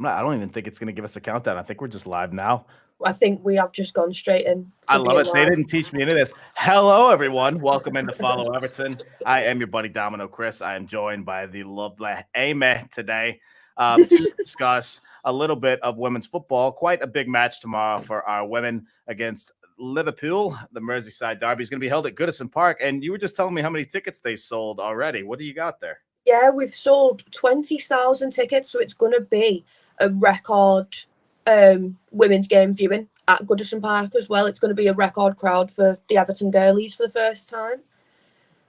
I don't even think it's going to give us a countdown. I think we're just live now. I think we have just gone straight in. I love it. They didn't teach me any of this. Hello, everyone. Welcome into Follow Everton. I am your buddy Domino Chris. I am joined by the lovely Amy today to discuss a little bit of women's football. Quite a big match tomorrow for our women against Liverpool. The Merseyside derby is going to be held at Goodison Park. And you were just telling me how many tickets they sold already. What do you got there? Yeah, we've sold 20,000 tickets, so it's going to be a record women's game viewing at Goodison Park as well. It's going to be a record crowd for the Everton girlies for the first time.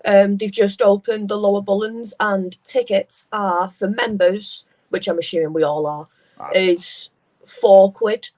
They've just opened the lower Bullens, and tickets are for members, which I'm assuming we all are, is £4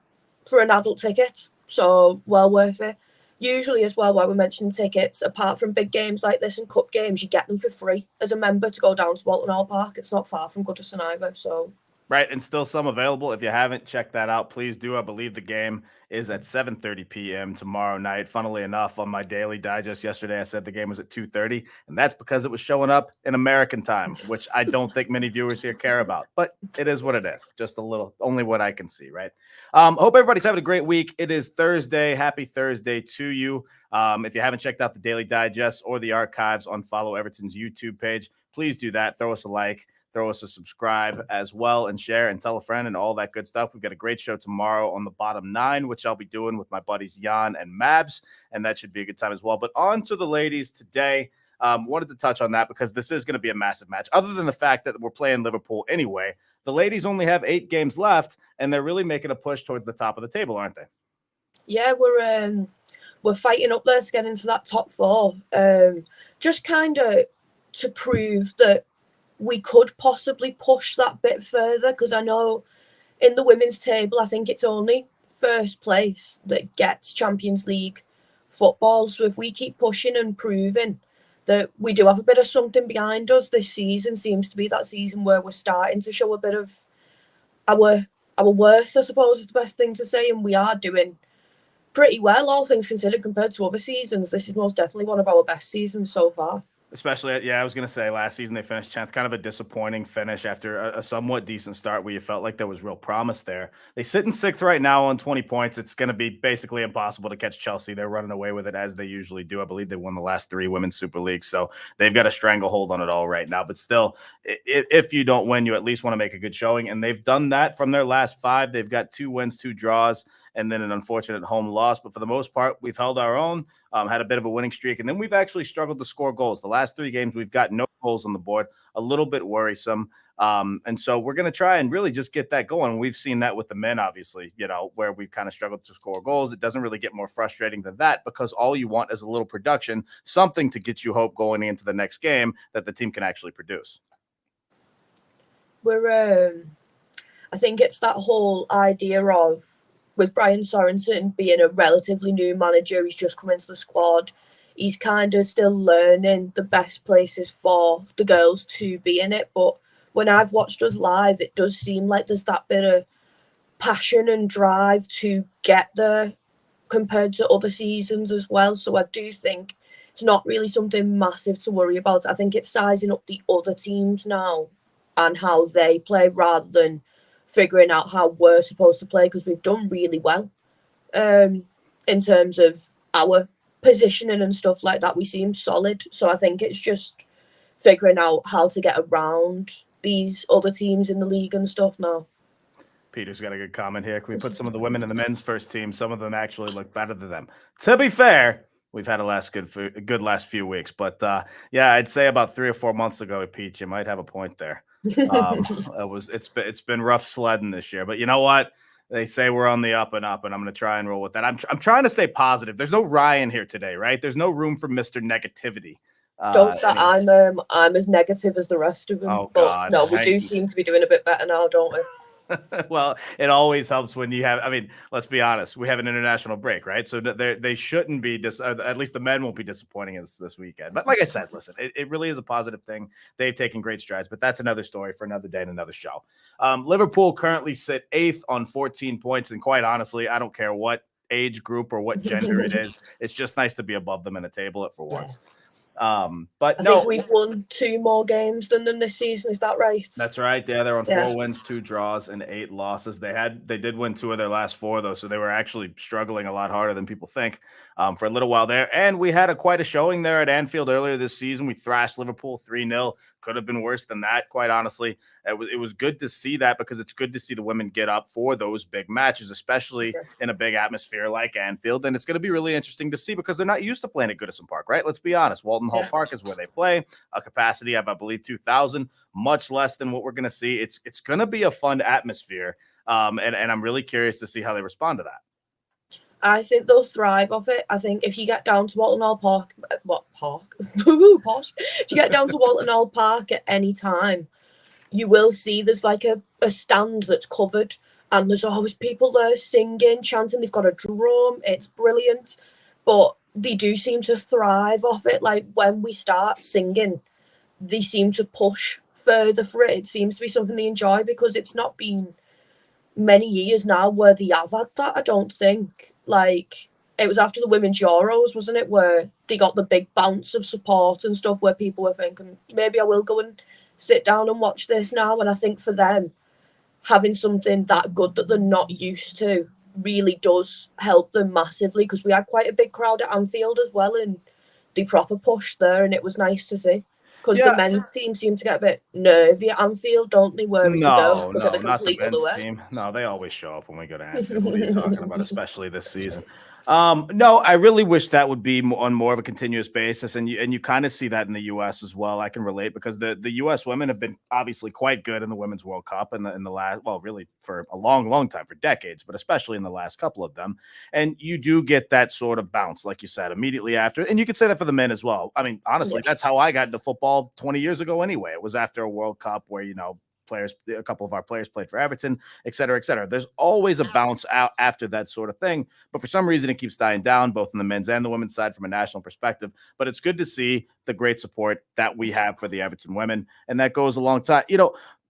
for an adult ticket. So well worth it. Usually as well, while we're mentioning tickets, apart from big games like this and cup games, you get them for free as a member to go down to Walton Hall Park. It's not far from Goodison either, so... Right, and still some available. If you haven't checked that out, please do. I believe the game is at 7:30 p.m. tomorrow night. Funnily enough, on my daily digest yesterday, I said the game was at 2:30, and that's because it was showing up in American time, which I don't think many viewers here care about. But it is what it is. Just a little, only what I can see, right? Hope everybody's having a great week. It is Thursday. Happy Thursday to you. If you haven't checked out the daily digest or the archives on Follow Everton's YouTube page, please do that. Throw us a like. Throw us a subscribe as well and share and tell a friend and all that good stuff. We've got a great show tomorrow on the bottom 9, which I'll be doing with my buddies Jan and Mabs, and that should be a good time as well. But on to the ladies today. Wanted to touch on that because this is going to be a massive match. Other than the fact that we're playing Liverpool anyway, the ladies only have 8 games left, and they're really making a push towards the top of the table, aren't they? Yeah, we're fighting up there to get into that top 4. Just kind of to prove that we could possibly push that bit further, because I know in the women's table, I think it's only first place that gets Champions League football. So if we keep pushing and proving that we do have a bit of something behind us, this season seems to be that season where we're starting to show a bit of our worth, I suppose is the best thing to say, and we are doing pretty well, all things considered, compared to other seasons. This is most definitely one of our best seasons so far. Especially, I was going to say last season they finished 10th, kind of a disappointing finish after a somewhat decent start where you felt like there was real promise there. They sit in 6th right now on 20 points. It's going to be basically impossible to catch Chelsea. They're running away with it as they usually do. I believe they won the last 3 Women's Super Leagues, so they've got a stranglehold on it all right now. But still, if you don't win, you at least want to make a good showing, and they've done that from their last 5. They've got 2 wins, 2 draws, and then an unfortunate home loss. But for the most part, we've held our own, had a bit of a winning streak, and then we've actually struggled to score goals. The last 3 games, we've got no goals on the board, a little bit worrisome. And so we're going to try and really just get that going. We've seen that with the men, obviously, where we've kind of struggled to score goals. It doesn't really get more frustrating than that, because all you want is a little production, something to get you hope going into the next game that the team can actually produce. I think it's that whole idea of, with Brian Sorensen being a relatively new manager, he's just come into the squad. He's kind of still learning the best places for the girls to be in it. But when I've watched us live, it does seem like there's that bit of passion and drive to get there compared to other seasons as well. So I do think it's not really something massive to worry about. I think it's sizing up the other teams now and how they play rather than figuring out how we're supposed to play, because we've done really well in terms of our positioning and stuff like that. We seem solid. So I think it's just figuring out how to get around these other teams in the league and stuff now. Peter's got a good comment here. Can we put some of the women in the men's first team? Some of them actually look better than them. To be fair, we've had a good last few weeks. But, I'd say about 3 or 4 months ago, Pete, you might have a point there. It's been rough sledding this year, but you know what? They say we're on the up and up, and I'm going to try and roll with that. I'm trying to stay positive. There's no Ryan here today, right? There's no room for Mr. Negativity. Don't start. Anyway. I'm as negative as the rest of them. Oh, but God. No, we do seem to be doing a bit better now, don't we? Well, it always helps when you have, let's be honest, we have an international break, right? So they shouldn't be, at least the men won't be disappointing us this weekend. But like I said, listen, it really is a positive thing. They've taken great strides, but that's another story for another day and another show. Liverpool currently sit 8th on 14 points. And quite honestly, I don't care what age group or what gender it is. It's just nice to be above them in a table for once. But I no, think we've won 2 more games than them this season. Is that right? that's right. Yeah, they're on Yeah. 4 wins, 2 draws, and 8 losses. They did win 2 of their last 4 though, so they were actually struggling a lot harder than people think for a little while there. And we had quite a showing there at Anfield earlier this season. We thrashed Liverpool 3-0. Could have been worse than that, quite honestly. It was good to see that because it's good to see the women get up for those big matches, especially in a big atmosphere like Anfield. And it's going to be really interesting to see because they're not used to playing at Goodison Park, right? Let's be honest. Walton Hall Park is where they play, a capacity of, I believe, 2,000, much less than what we're going to see. It's going to be a fun atmosphere. And I'm really curious to see how they respond to that. I think they'll thrive off it. I think if you get down to Walton Hall Park, posh. If you get down to Walton Hall Park at any time, you will see there's like a stand that's covered, and there's always people there singing, chanting. They've got a drum. It's brilliant, but they do seem to thrive off it. Like when we start singing, they seem to push further for it. It seems to be something they enjoy because it's not been many years now where they have had that. I don't think. Like it was after the women's Euros, wasn't it, where they got the big bounce of support and stuff, where people were thinking maybe I will go and sit down and watch this now. And I think for them, having something that good that they're not used to really does help them massively, because we had quite a big crowd at Anfield as well, and they proper pushed there, and it was nice to see. Because the men's team seem to get a bit nervy at Anfield, don't they? Whereas the girls took it the not the complete other men's way. team. No, they always show up when we go to Anfield. What are you talking about? Especially this season. No, I really wish that would be on more of a continuous basis, and you kind of see that in the U.S. as well. I can relate because the U.S. women have been obviously quite good in the Women's World Cup in the last, well, really for a long time, for decades, but especially in the last couple of them. And you do get that sort of bounce, like you said, immediately after. And you could say that for the men as well. I mean, honestly, that's how I got into football 20 years ago anyway. It was after a World Cup where, a couple of our players played for Everton, et cetera, et cetera. There's always a bounce out after that sort of thing. But for some reason, it keeps dying down, both on the men's and the women's side from a national perspective. But it's good to see the great support that we have for the Everton women. And that goes a long time.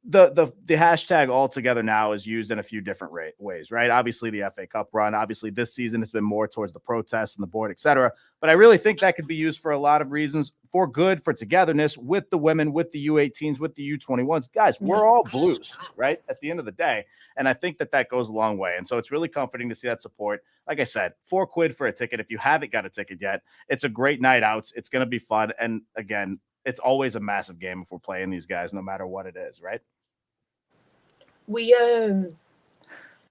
The hashtag altogether now is used in a few different ways, right? Obviously, the FA Cup run. Obviously, this season has been more towards the protests and the board, et cetera. But I really think that could be used for a lot of reasons, for good, for togetherness with the women, with the U18s, with the U21s. Guys, we're all Blues, right? At the end of the day. And I think that goes a long way. And so it's really comforting to see that support. Like I said, £4 for a ticket. If you haven't got a ticket yet, it's a great night out. It's going to be fun. And again, it's always a massive game if we're playing these guys, no matter what it is, right?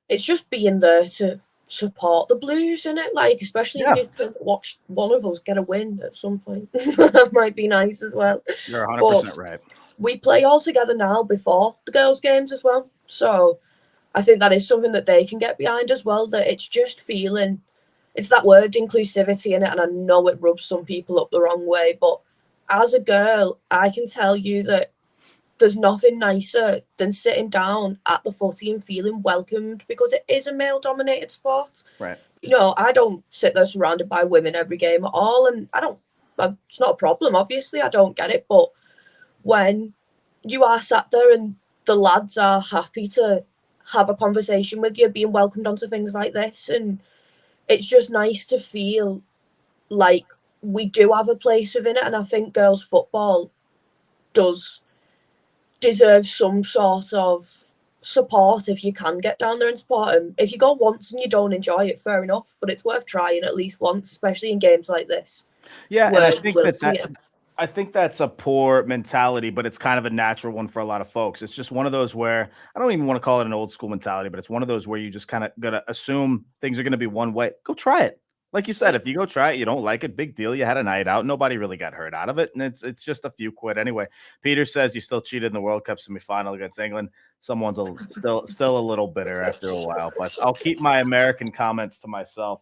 It's just being there to support the Blues, in it, like especially if you can watch one of us get a win at some point. That might be nice as well. You're 100% right. We play all together now before the girls' games as well, so I think that is something that they can get behind as well. That it's just feeling, it's that word inclusivity in it, and I know it rubs some people up the wrong way, but as a girl, I can tell you that there's nothing nicer than sitting down at the footy and feeling welcomed, because it is a male-dominated sport. Right. I don't sit there surrounded by women every game at all, and it's not a problem, obviously. I don't get it, but when you are sat there and the lads are happy to have a conversation with you, being welcomed onto things like this, and it's just nice to feel like we do have a place within it. And I think girls' football does deserve some sort of support if you can get down there and support them. If you go once and you don't enjoy it, fair enough, but it's worth trying at least once, especially in games like this. Yeah, and I think that's a poor mentality, but it's kind of a natural one for a lot of folks. It's just one of those where I don't even want to call it an old school mentality, but it's one of those where you just kind of gotta assume things are going to be one way. Go try it. Like you said, if you go try it, you don't like it, big deal. You had a night out. Nobody really got hurt out of it. And it's just a few quid anyway. Peter says you still cheated in the World Cup semifinal against England. Someone's still a little bitter after a while, but I'll keep my American comments to myself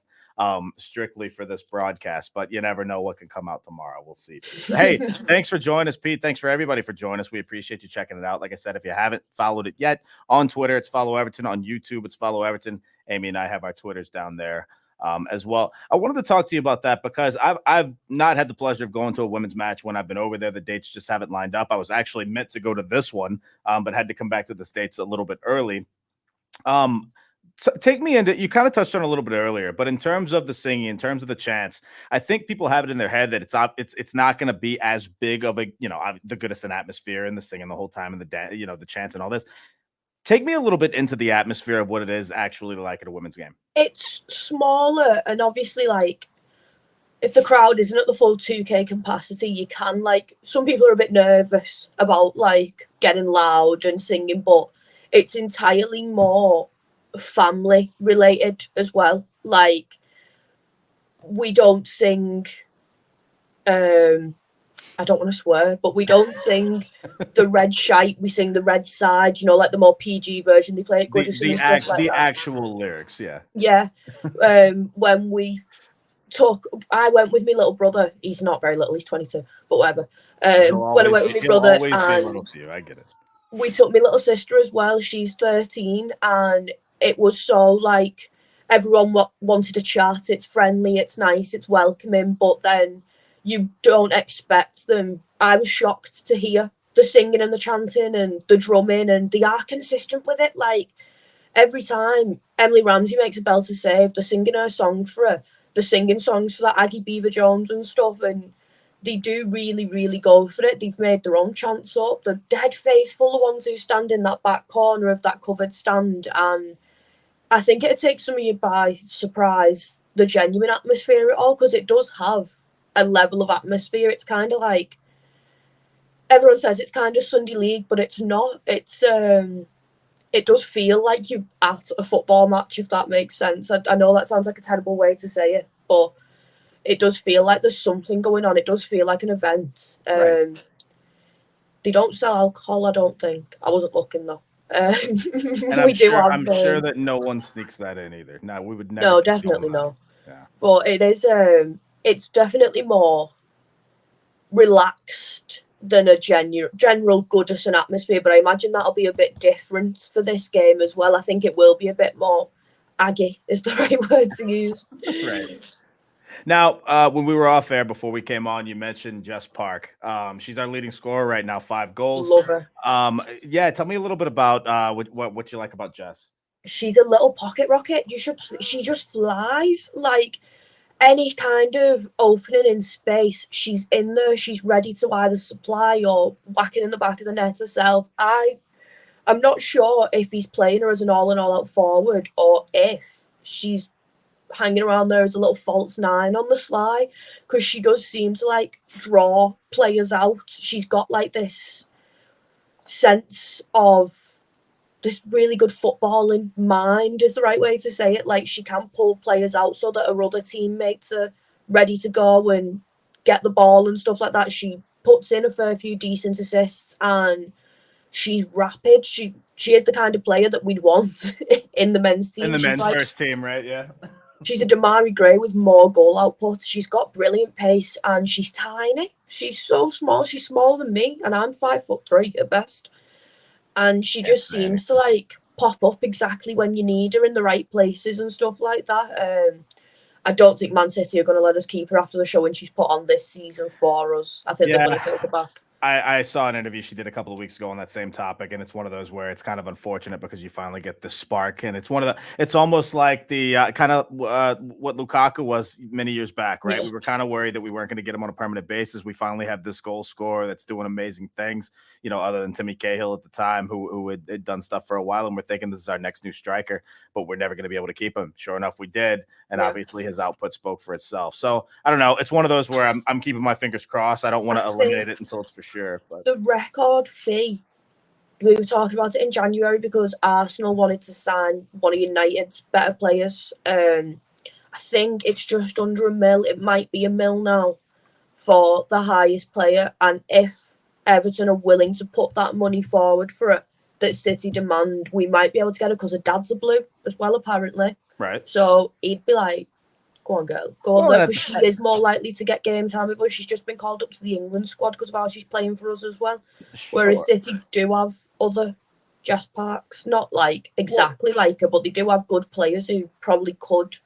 strictly for this broadcast, but you never know what can come out tomorrow. We'll see. Hey, thanks for joining us, Pete. Thanks for everybody for joining us. We appreciate you checking it out. Like I said, if you haven't followed it yet, on Twitter, it's Follow Everton. On YouTube, it's Follow Everton. Amy and I have our Twitters down there as well. I wanted to talk to you about that because I've not had the pleasure of going to a women's match when I've been over there. The dates just haven't lined up. I was actually meant to go to this one, but had to come back to the States a little bit early. So take me into, you kind of touched on it a little bit earlier, but in terms of the singing, in terms of the chants, I think people have it in their head that it's not going to be as big of a, the Goodison atmosphere and the singing the whole time and the chants and all this. Take me a little bit into the atmosphere of what it is actually like at a women's game. It's smaller, and obviously, like, if the crowd isn't at the full 2K capacity, you can, like, some people are a bit nervous about, like, getting loud and singing, but it's entirely more family related as well. Like, we don't sing, I don't want to swear, but we don't sing the red shite. We sing the red side, like the more PG version they play at Goodison and stuff like that. Actual lyrics, yeah. Yeah. I went with my little brother. He's not very little, he's 22, but whatever. When I went with my brother, and I get it. We took my little sister as well. She's 13, and it was so, like, everyone wanted to chat. It's friendly, it's nice, it's welcoming, but then you don't expect them. I was shocked to hear the singing and the chanting and the drumming, and they are consistent with it. Like, every time Emily Ramsey makes a bell to save, they're singing her song for her. They're singing songs for that Aggie Beaver Jones and stuff, and they do really, really go for it. They've made their own chants up. They're dead faithful, the ones who stand in that back corner of that covered stand, and I think it'd take some of you by surprise, the genuine atmosphere of it all, because it does have a level of atmosphere. It's kind of like, everyone says it's kind of Sunday League, but it's not. It's it does feel like you're at a football match, if that makes sense. I know that sounds like a terrible way to say it, but it does feel like there's something going on. It does feel like an event. Right. They don't sell alcohol, I don't think. I wasn't looking, though. I'm sure that no one sneaks that in either. No, we would never. No, definitely no. Yeah. But it is, it's definitely more relaxed than a general Goodison atmosphere, but I imagine that'll be a bit different for this game as well. I think it will be a bit more Aggie is the right word to use. Right. Now, when we were off air before we came on, you mentioned Jess Park. She's our leading scorer right now, 5 goals. Love her. Yeah, tell me a little bit about what you like about Jess. She's a little pocket rocket. She just flies. Like, any kind of opening in space, she's in there. She's ready to either supply or whack it in the back of the net herself. I'm not sure if he's playing her as an all-in, all-out forward, or if she's hanging around there as a little false 9 on the sly, because she does seem to, like, draw players out. She's got, like, this sense of this really good footballing mind is the right way to say it. Like, she can pull players out so that her other teammates are ready to go and get the ball and stuff like that. She puts in a fair few decent assists, and she's rapid. She is the kind of player that we'd want in the men's team. In the men's first team, right? Yeah. She's a Damari Gray with more goal output. She's got brilliant pace, and she's tiny. She's so small. She's smaller than me, and I'm 5'3" at best. And she just seems to, like, pop up exactly when you need her in the right places and stuff like that. I don't think Man City are going to let us keep her after the showing she's put on this season for us. I think they're going to take her back. I saw an interview she did a couple of weeks ago on that same topic, and it's one of those where it's kind of unfortunate because you finally get the spark, and it's almost like the kind of what Lukaku was many years back, right? We were kind of worried that we weren't going to get him on a permanent basis. We finally have this goal scorer that's doing amazing things, other than Timmy Cahill at the time, who had done stuff for a while, and we're thinking this is our next new striker, but we're never going to be able to keep him. Sure enough, we did, and obviously his output spoke for itself. So I don't know. It's one of those where I'm keeping my fingers crossed. I don't want to eliminate it until it's for sure. But the record fee, we were talking about it in January because Arsenal wanted to sign one of United's better players. I think it's just under £1 million. It might be £1 million now for the highest player. And if Everton are willing to put that money forward for it, that City demand, we might be able to get it because her dad's a Blue as well, apparently. Right. So he'd be like, go on, girl. Go on there, because she is more likely to get game time with us. She's just been called up to the England squad because of how she's playing for us as well. Sure. Whereas City do have other Jess Parks, not like exactly like her, but they do have good players who probably could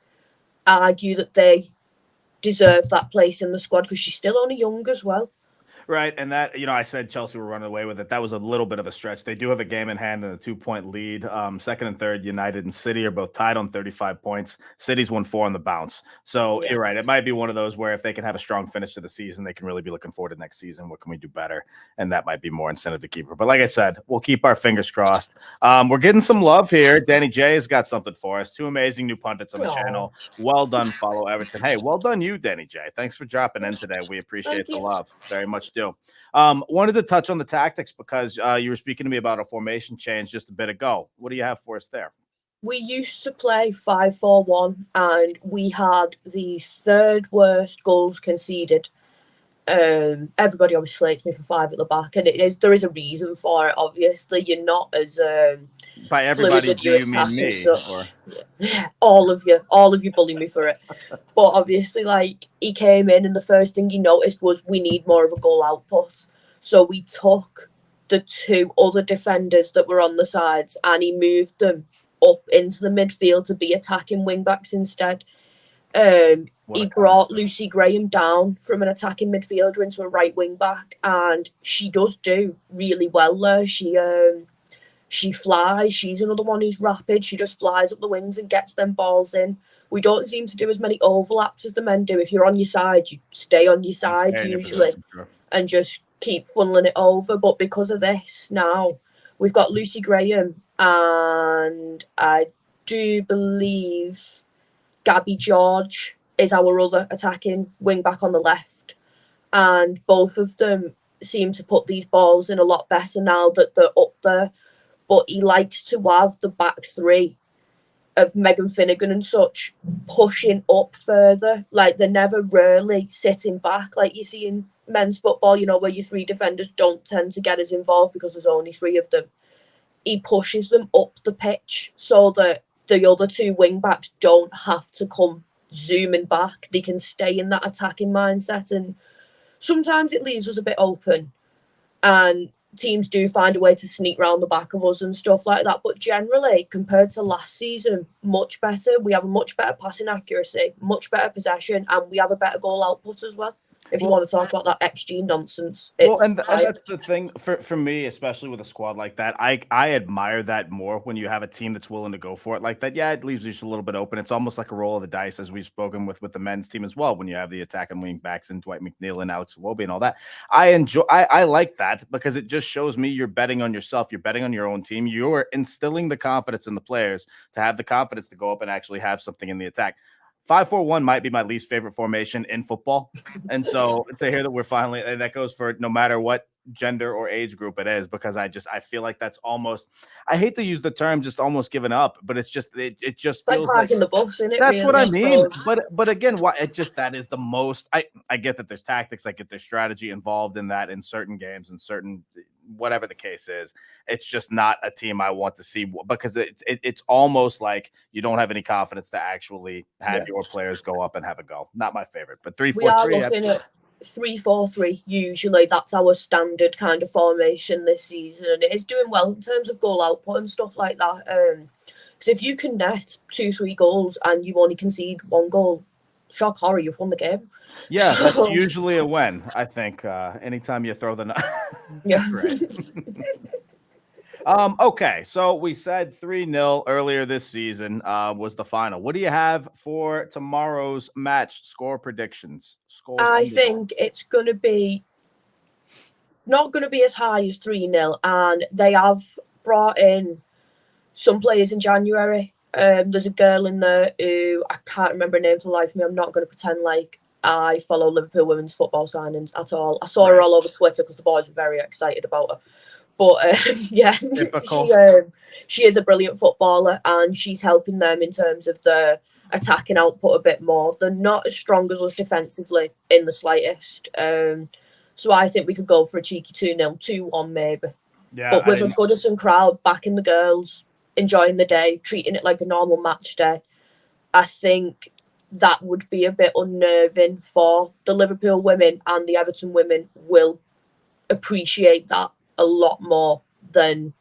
argue that they deserve that place in the squad because she's still only young as well. Right, and that, I said Chelsea were running away with it. That was a little bit of a stretch. They do have a game in hand and a 2-point lead. Second and third, United and City are both tied on 35 points. City's won 4 on the bounce. So Yeah. you're right. It might be one of those where if they can have a strong finish to the season, they can really be looking forward to next season. What can we do better? And that might be more incentive to keep her. But like I said, we'll keep our fingers crossed. We're getting some love here. Danny J has got something for us. 2 amazing new pundits on the channel. Well done, follow Everton. Hey, well done you, Danny J. Thanks for dropping in today. We appreciate the love. Very much do. Wanted to touch on the tactics because you were speaking to me about a formation change just a bit ago. What do you have for us there? We used to play 5-4-1 and we had the third worst goals conceded. Everybody obviously slates me for 5 at the back, and there is a reason for it. Obviously, you're not as by everybody. Do you mean me? Or yeah, all of you bully me for it. But obviously, like, he came in and the first thing he noticed was we need more of a goal output. So we took the 2 other defenders that were on the sides and he moved them up into the midfield to be attacking wing backs instead. He brought Lucy Graham down from an attacking midfielder into a right wing back, and she does do really well there. She flies. She's another one who's rapid. She just flies up the wings and gets them balls in. We don't seem to do as many overlaps as the men do. If you're on your side, you stay on your side usually, and just keep funneling it over. But because of this now, we've got Lucy Graham and I do believe Gabby George is our other attacking wing back on the left, and both of them seem to put these balls in a lot better now that they're up there. But he likes to have the back 3 of Megan Finnegan and such pushing up further. Like, they're never really sitting back like you see in men's football, where your 3 defenders don't tend to get as involved because there's only 3 of them. He pushes them up the pitch so that the other 2 wing backs don't have to come zooming back. They can stay in that attacking mindset, and sometimes it leaves us a bit open and teams do find a way to sneak round the back of us and stuff like that. But generally, compared to last season, much better. We have a much better passing accuracy, much better possession, and we have a better goal output as well. If you want to talk about that XG nonsense. And that's the thing for me, especially with a squad like that. I admire that more when you have a team that's willing to go for it like that. Yeah, it leaves you just a little bit open. It's almost like a roll of the dice, as we've spoken with the men's team as well. When you have the attacking wing backs and Dwight McNeil and Alex Iwobi and all that, I like that because it just shows me you're betting on yourself. You're betting on your own team. You're instilling the confidence in the players to have the confidence to go up and actually have something in the attack. 5-4-1 might be my least favorite formation in football. And so to hear that we're finally, and that goes for no matter what gender or age group it is, because I feel like that's almost, I hate to use the term just almost giving up, but it just feels like parking the bus, isn't it? That's really, what I mean. But again, that is the most, I get that there's tactics, I get there's strategy involved in that in certain games and certain, whatever the case is. It's just not a team I want to see because it's almost like you don't have any confidence to actually have your players go up and have a go. Not my favorite, but 3-4-3. We are looking at 3-4-3. Usually that's our standard kind of formation this season, and it is doing well in terms of goal output and stuff like that. Because if you can net 2-3 goals and you only concede 1 goal, shock horror, you've won the game. Yeah, that's usually a win. I think anytime you throw the yeah. Okay, so we said 3-0 earlier this season was the final. What do you have for tomorrow's match? Score predictions. I think it's going to be not going to be as high as 3-0, and they have brought in some players in January. There's a girl in there who I can't remember her name for the life of me. I'm not going to pretend like I follow Liverpool Women's football signings at all. I saw her all over Twitter because the boys were very excited about her. But yeah, she is a brilliant footballer, and she's helping them in terms of the attacking output a bit more. They're not as strong as us defensively in the slightest. So I think we could go for a cheeky 2-0, 2-1 maybe. Yeah, but with a Goodison crowd backing the girls, enjoying the day, treating it like a normal match day, I think that would be a bit unnerving for the Liverpool women, and the Everton women will appreciate that a lot more than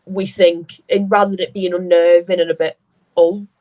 we think. And rather than it being unnerving and a bit,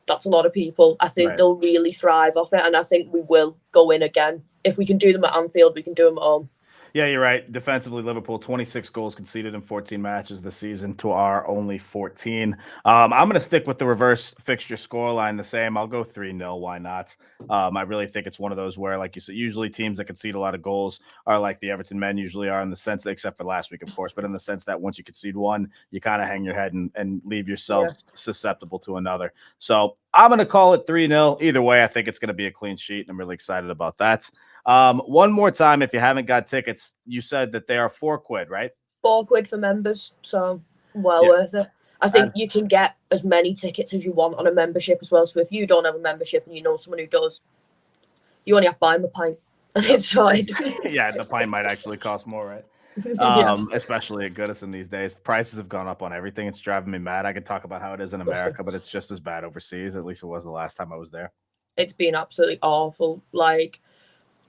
that's a lot of people, I think they'll really thrive off it, and I think we will go in again. If we can do them at Anfield, we can do them at home. Yeah, you're right. Defensively, Liverpool 26 goals conceded in 14 matches this season to our only 14. I'm going to stick with the reverse fixture scoreline the same. I'll go 3-0. Why not? I really think it's one of those where, like you said, usually teams that concede a lot of goals are like the Everton men usually are in the sense that, except for last week, of course, but in the sense that once you concede one, you kind of hang your head and leave yourselves susceptible to another. So I'm going to call it 3-0. Either way, I think it's going to be a clean sheet, and I'm really excited about that. One more time, if you haven't got tickets, you said that they are £4, right? £4 for members, so worth it. I think you can get as many tickets as you want on a membership as well. So if you don't have a membership and you know someone who does, you only have to buy them a pint and it's sorted. Yeah, the pint might actually cost more, right? Especially at Goodison these days. Prices have gone up on everything. It's driving me mad. I could talk about how it is in America, but it's just as bad overseas. At least it was the last time I was there. It's been absolutely awful. Like,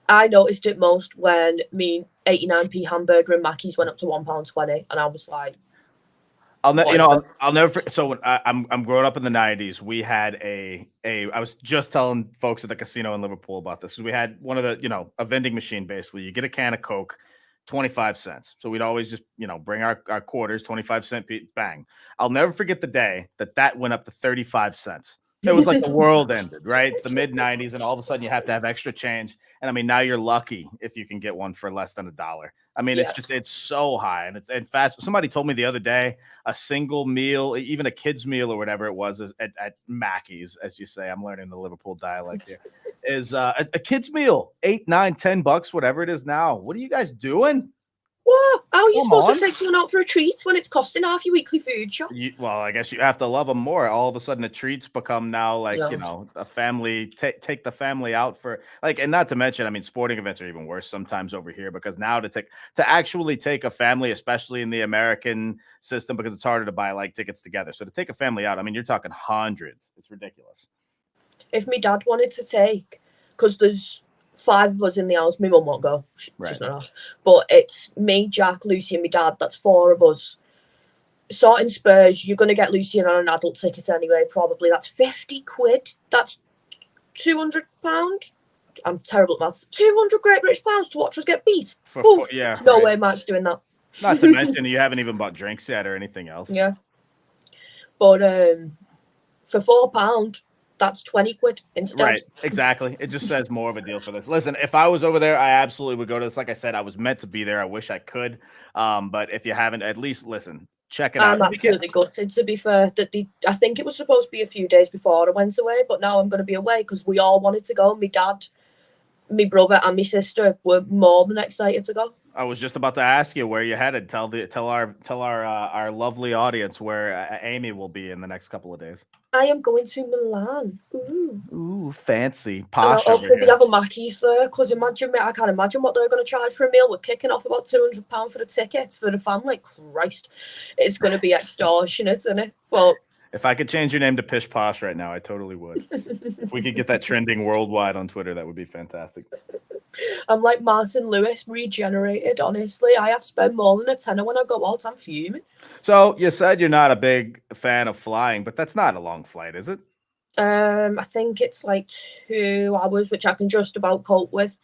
I noticed it most when me 89p hamburger and Mackey's went up to £1.20, and I was like, I'll never. So when I'm growing up in the 90s, we had I was just telling folks at the casino in Liverpool about this because we had one of the, a vending machine. Basically, you get a can of Coke, 25 cents. So we'd always just, bring our quarters, 25 cent, bang. I'll never forget the day that went up to 35 cents. It was like the world ended, right? It's the mid 90s, and all of a sudden you have to have extra change. And I mean, now you're lucky if you can get one for less than $1. I mean, it's so high and fast. Somebody told me the other day a single meal, even a kid's meal or whatever it was, is at Mackey's, as you say. I'm learning the Liverpool dialect here. Is a kid's meal, $8, $9, $10, whatever it is now. What are you guys doing? What? How are you supposed to take someone out for a treat when it's costing half your weekly food shop? Well, I guess you have to love them more. All of a sudden, the treats become now like, a family, take the family out for and not to mention, I mean, sporting events are even worse sometimes over here because now to actually take a family, especially in the American system, because it's harder to buy tickets together. So to take a family out, I mean, you're talking hundreds. It's ridiculous. If my dad wanted to take, because there's 5 of us in the house. My mum won't go. She's not out. But it's me, Jack, Lucy, and my dad. That's 4 of us. Sorting Spurs, you're going to get Lucy on an adult ticket anyway, probably. That's £50. That's £200. I'm terrible at maths. 200 Great British pounds to watch us get beat. No way Mark's doing that. Not to mention you haven't even bought drinks yet or anything else. Yeah. But for £4, that's £20 instead. Right, exactly. It just says more of a deal for this. Listen, if I was over there, I absolutely would go to this. Like I said, I was meant to be there. I wish I could. But if you haven't, at least listen, check it out. I'm absolutely gutted, to be fair. I think it was supposed to be a few days before I went away, but now I'm going to be away because we all wanted to go. My dad, my brother, and my sister were more than excited to go. I was just about to ask you where you headed. Tell our lovely audience where Amy will be in the next couple of days. I am going to Milan. Ooh, fancy, posh. Hopefully they have a Mackey's there, because I can't imagine what they're going to charge for a meal. We're kicking off about £200 for the tickets for the family. Christ, it's going to be extortionate, isn't it? Well, if I could change your name to Pish Posh right now, I totally would. If we could get that trending worldwide on Twitter, that would be fantastic. I'm like Martin Lewis regenerated, honestly. I have spent more than a tenner when I go out. I'm fuming. So you said you're not a big fan of flying, but that's not a long flight, is it? I think it's 2 hours, which I can just about cope with.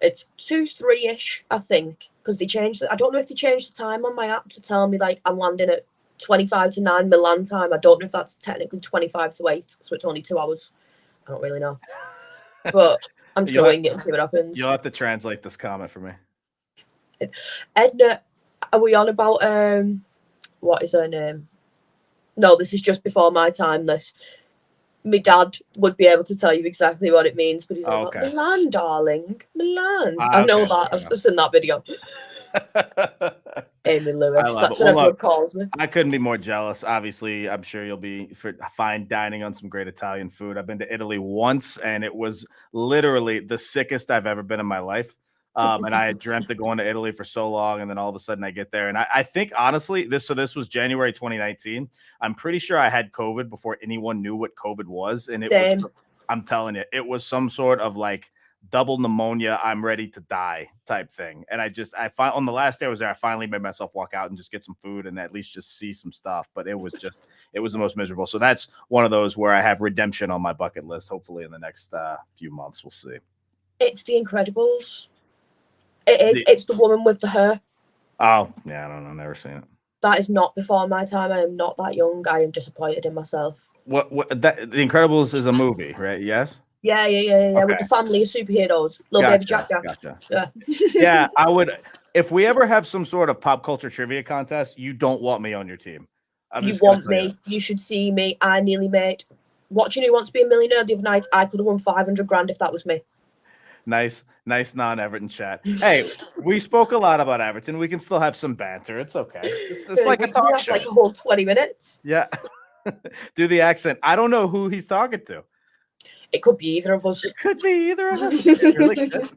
It's 2-3-ish, I think, because they changed I don't know if they changed the time on my app to tell me I'm landing at 25 to 9 Milan time. I don't know if that's technically 25 to 8, so it's only 2 hours. I don't really know. But I'm just going it and see what happens. You'll have to translate this comment for me. Edna, are we on about what is her name? No, this is just before my time. My dad would be able to tell you exactly what it means, but he's like, Milan, darling, Milan. I know that. I've seen that video. Amy Lewis. That's what everyone calls me. I couldn't be more jealous. Obviously, I'm sure you'll be fine dining on some great Italian food. I've been to Italy once, and it was literally the sickest I've ever been in my life. And I had dreamt of going to Italy for so long, and then all of a sudden I get there. And I think, honestly, this was January 2019. I'm pretty sure I had COVID before anyone knew what COVID was. And I'm telling you, it was some sort of double pneumonia, I'm ready to die type thing. And on the last day I was there, I finally made myself walk out and just get some food and at least just see some stuff. But it was the most miserable. So that's one of those where I have redemption on my bucket list. Hopefully in the next few months, we'll see. It's The Incredibles. It is. It's the woman with the hair. Oh, yeah, I don't know. Never seen it. That is not before my time. I am not that young. I am disappointed in myself. What The Incredibles is a movie, right? Yes. Yeah. Okay. With the family of superheroes. Little baby Jack. Gotcha. Yeah. Yeah, I would. If we ever have some sort of pop culture trivia contest, you don't want me on your team. You want me. You should see me. I nearly made watching Who Wants to Be a Millionaire the other night. I could have won 500 grand if that was me. Nice non-Everton chat. Hey, we spoke a lot about Everton. We can still have some banter. It's okay. It's like a talk show. Like a whole 20 minutes. Yeah. Do the accent. I don't know who he's talking to. It could be either of us. It could be either of us. It really could.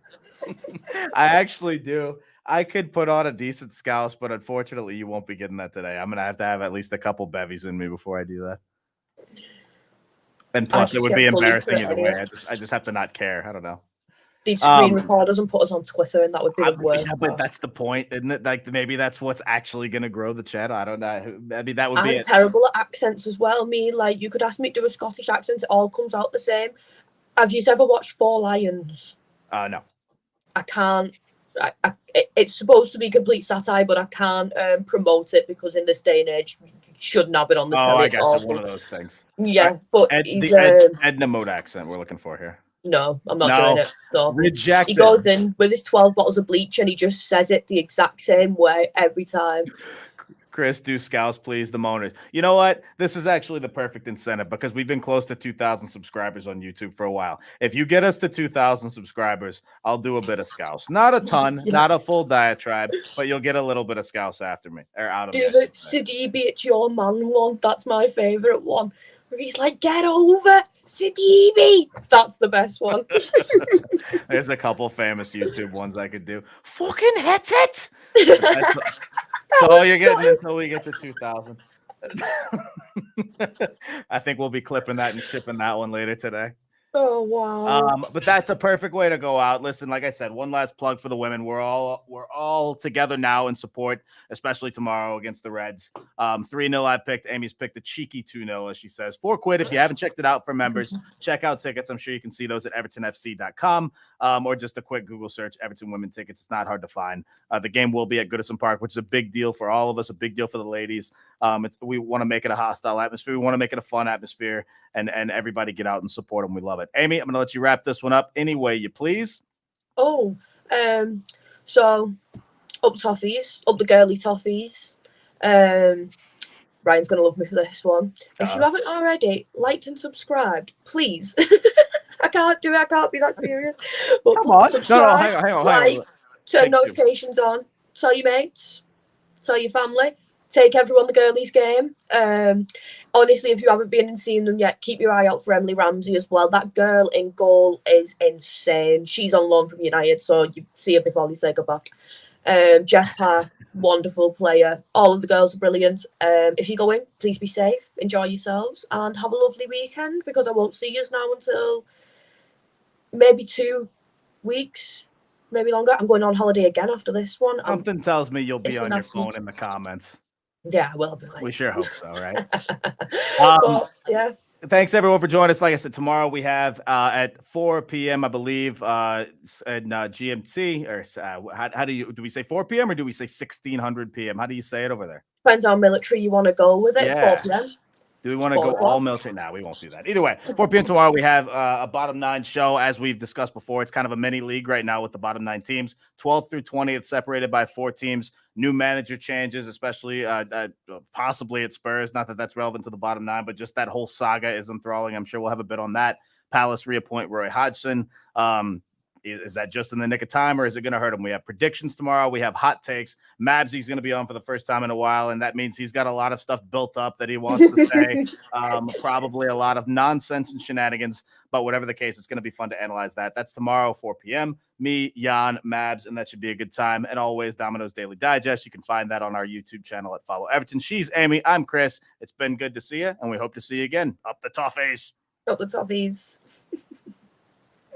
I actually do. I could put on a decent scouse, but unfortunately, you won't be getting that today. I'm gonna have to have at least a couple bevies in me before I do that. And plus, it would be embarrassing either way. I just have to not care. I don't know. They'd screen record us and put us on Twitter, and that would be the worst. Yeah, but that's the point, isn't it? Like maybe that's what's actually going to grow the channel. I don't know. I mean, that would be terrible at accents as well. Me, like you could ask me to do a Scottish accent, it all comes out the same. Have you ever watched Four Lions? No. I can't. It's supposed to be complete satire, but I can't promote it because in this day and age, you shouldn't have it on the telly. I got one of those things. Yeah, but the Edna Mode accent we're looking for here. No, I'm not doing it. So rejected. He goes in with his 12 bottles of bleach and he just says it the exact same way every time. Chris, do scouse, please, the moaners. You know what? This is actually the perfect incentive because we've been close to 2,000 subscribers on YouTube for a while. If you get us to 2,000 subscribers, I'll do a bit of scouse. Not a ton, not a full diatribe, but you'll get a little bit of scouse after me, or out of me. Do the Sidibe, it's your man one. That's my favorite one. Where he's like, get over Sidibe. That's the best one. There's a couple famous YouTube ones I could do. Fucking hit it. That's all you're getting until we get to 2,000. I think we'll be clipping that and shipping that one later today. Oh wow! But that's a perfect way to go out. Listen, like I said, one last plug for the women. We're all together now in support, especially tomorrow against the Reds. 3-0 I picked. Amy's picked the cheeky 2-0, as she says. $4 if you haven't checked it out for members. Check out tickets. I'm sure you can see those at evertonfc.com or just a quick Google search, Everton Women tickets. It's not hard to find. The game will be at Goodison Park, which is a big deal for all of us, a big deal for the ladies. We want to make it a hostile atmosphere. We want to make it a fun atmosphere, and everybody get out and support them. We love it. Amy, I'm going to let you wrap this one up any way you please. So up Toffees, up the girly Toffees. Ryan's going to love me for this one. If you haven't already liked and subscribed, please. I can't do it. I can't be that serious. But come on. Subscribe, hang on. Like, turn notifications on. Tell your mates. Tell your family. Take everyone the girlies game. Honestly, if you haven't been and seen them yet, keep your eye out for Emily Ramsey as well. That girl in goal is insane. She's on loan from United, so you see her before they say goodbye. Jess Park, wonderful player. All of the girls are brilliant. If you go in, please be safe, enjoy yourselves, and have a lovely weekend, because I won't see you now until maybe 2 weeks, maybe longer. I'm going on holiday again after this one. Something tells me you'll be on your phone in the comments. Yeah, well, we sure hope so, right? Yeah. Thanks everyone for joining us. Like I said, tomorrow we have at 4 p.m. I believe in GMT, or how do we say 4 p.m. or do we say 1600 p.m.? How do you say it over there? Depends how military you want to go with it. Yeah. 4 p.m. Do we want to go all military? No, we won't do that. Either way, 4 p.m. tomorrow, we have a bottom 9 show. As we've discussed before, it's kind of a mini league right now with the bottom 9 teams. 12th through 20th, separated by 4 teams. New manager changes, especially possibly at Spurs. Not that that's relevant to the bottom 9, but just that whole saga is enthralling. I'm sure we'll have a bit on that. Palace reappoint Roy Hodgson. Is that just in the nick of time, or is it going to hurt him? We have predictions tomorrow. We have hot takes. Mabsy's going to be on for the first time in a while, and that means he's got a lot of stuff built up that he wants to say. Probably a lot of nonsense and shenanigans, but whatever the case, it's going to be fun to analyze that. That's tomorrow, 4 p.m. Me, Jan, Mabs, and that should be a good time. And always, Domino's Daily Digest. You can find that on our YouTube channel at Follow Everton. She's Amy. I'm Chris. It's been good to see you, and we hope to see you again. Up the Toffees. Up the Toffees.